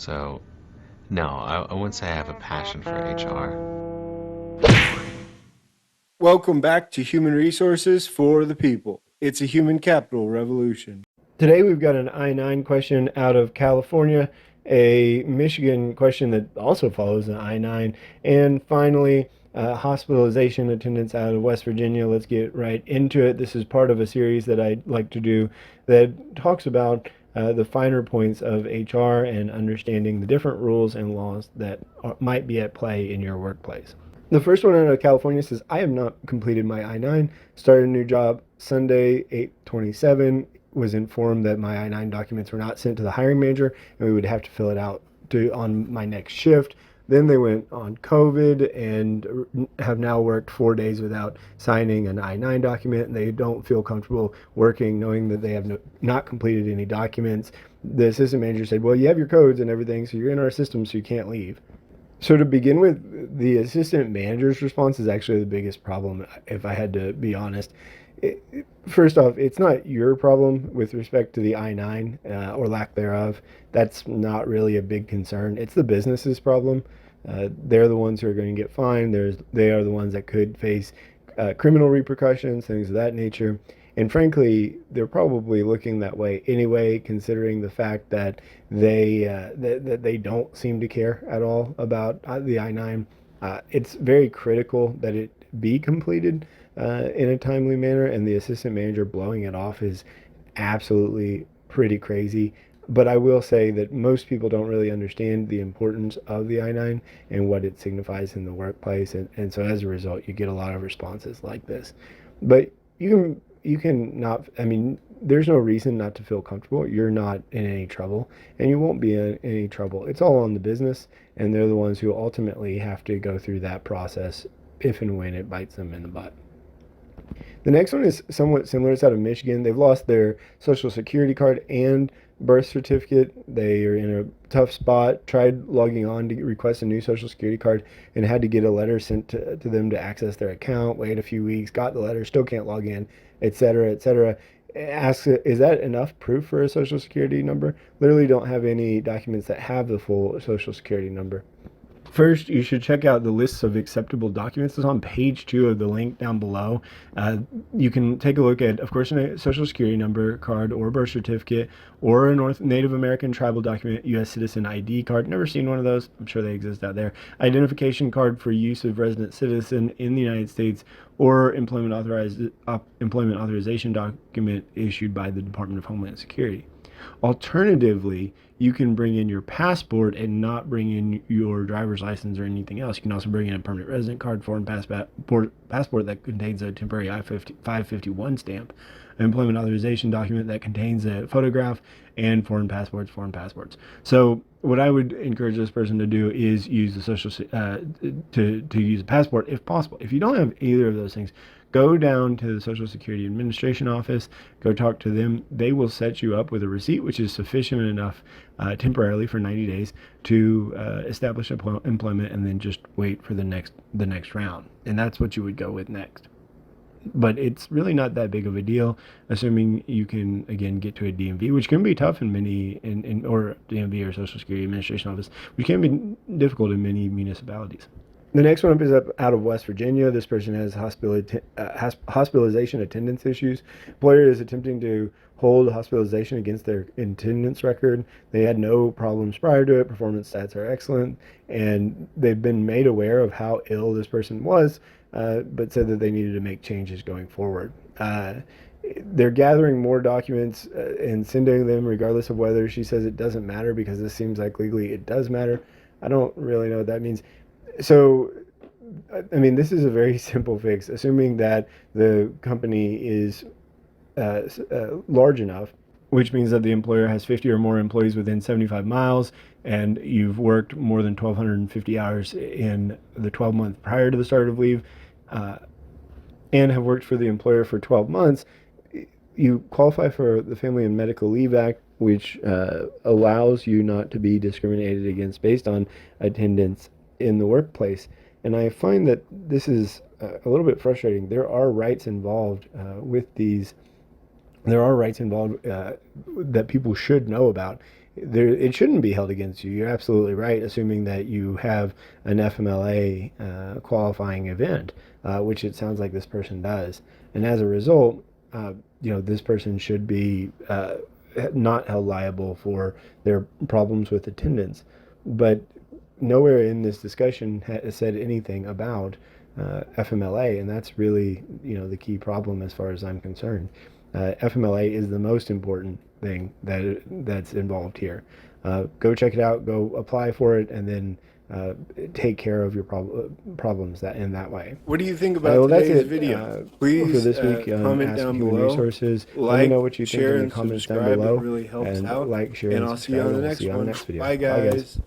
So, no, I wouldn't say I have a passion for HR. Welcome back to Human Resources for the People. It's a human capital revolution. Today we've got an I-9 question out of California, a Michigan question that also follows an I-9, and finally, hospitalization attendance out of West Virginia. Let's get right into it. This is part of a series that I like to do that talks about the finer points of HR and understanding the different rules and laws that might be at play in your workplace. The first one out of California says, I have not completed my I-9, started a new job Sunday, 8/27, was informed that my I-9 documents were not sent to the hiring manager and we would have to fill it out on my next shift. Then they went on COVID and have now worked 4 days without signing an I-9 document, and they don't feel comfortable working knowing that they have not completed any documents. The assistant manager said, well, you have your codes and everything, so you're in our system, so you can't leave. So to begin with, the assistant manager's response is actually the biggest problem, if I had to be honest. First off, it's not your problem with respect to the I-9 or lack thereof. That's not really a big concern. It's the business's problem. They're the ones who are going to get fined. They are the ones that could face criminal repercussions, things of that nature. And frankly, they're probably looking that way anyway, considering the fact that they don't seem to care at all about the I-9. It's very critical that it be completed in a timely manner, and the assistant manager blowing it off is absolutely pretty crazy. But I will say that most people don't really understand the importance of the I-9 and what it signifies in the workplace, and so as a result, you get a lot of responses like this. But you can not, I mean, there's no reason not to feel comfortable. You're not in any trouble, and you won't be in any trouble. It's all on the business, and they're the ones who ultimately have to go through that process if and when it bites them in the butt. The next one is somewhat similar. It's out of Michigan. They've lost their social security card and birth certificate. They are in a tough spot. Tried logging on to request a new social security card and had to get a letter sent to them to access their account. Wait a few weeks, got the letter, still can't log in, etc., etc. Asks, is that enough proof for a social security number? Literally don't have any documents that have the full social security number. First, you should check out the lists of acceptable documents. It's on page 2 of the link down below. You can take a look at, of course, a social security number card or birth certificate or a Native American tribal document, U.S. citizen ID card. Never seen one of those. I'm sure they exist out there. Identification card for use of resident citizen in the United States or employment authorization document issued by the Department of Homeland Security. Alternatively, you can bring in your passport and not bring in your driver's license or anything else. You can also bring in a permanent resident card, foreign passport that contains a temporary I-551 stamp, an employment authorization document that contains a photograph, and foreign passports. So what I would encourage this person to do is use the to use a passport if possible. If you don't have either of those things, go down to the Social Security Administration office, go talk to them. They will set you up with a receipt, which is sufficient enough temporarily for 90 days to establish employment, and then just wait for the next round. And that's what you would go with next. But it's really not that big of a deal, assuming you can again get to a DMV, which can be tough in many or DMV or Social Security Administration office, which can be difficult in many municipalities. The next one up is out of West Virginia. This person has hospitalization attendance issues. Employer is attempting to hold hospitalization against their attendance record. They had no problems prior to it. Performance stats are excellent, and they've been made aware of how ill this person was, but said that they needed to make changes going forward. They're gathering more documents and sending them regardless of whether she says it doesn't matter, because this seems like legally it does matter. I don't really know what that means. So, I mean, this is a very simple fix, assuming that the company is large enough, which means that the employer has 50 or more employees within 75 miles, and you've worked more than 1,250 hours in the 12 months prior to the start of leave, and have worked for the employer for 12 months, you qualify for the Family and Medical Leave Act, which allows you not to be discriminated against based on attendance in the workplace. And I find that this is a little bit frustrating. There are rights involved with these. There are rights involved that people should know about, it shouldn't be held against you. You're absolutely right, assuming that you have an FMLA qualifying event, which it sounds like this person does. And as a result, this person should be not held liable for their problems with attendance. But nowhere in this discussion has said anything about FMLA, and that's really the key problem as far as I'm concerned. FMLA is the most important thing that's involved here. Go check it out, go apply for it, and then take care of your problems that in that way. What do you think about Well, that's today's it video? for Please this week on comment Ask down Human below. Resources. Let me Like, know what you think share, in the and comments down subscribe. It below. really helps And out. like, share, And and I'll see you subscribe. on the And we'll next see you on the one. next video. Bye, Bye, guys. guys.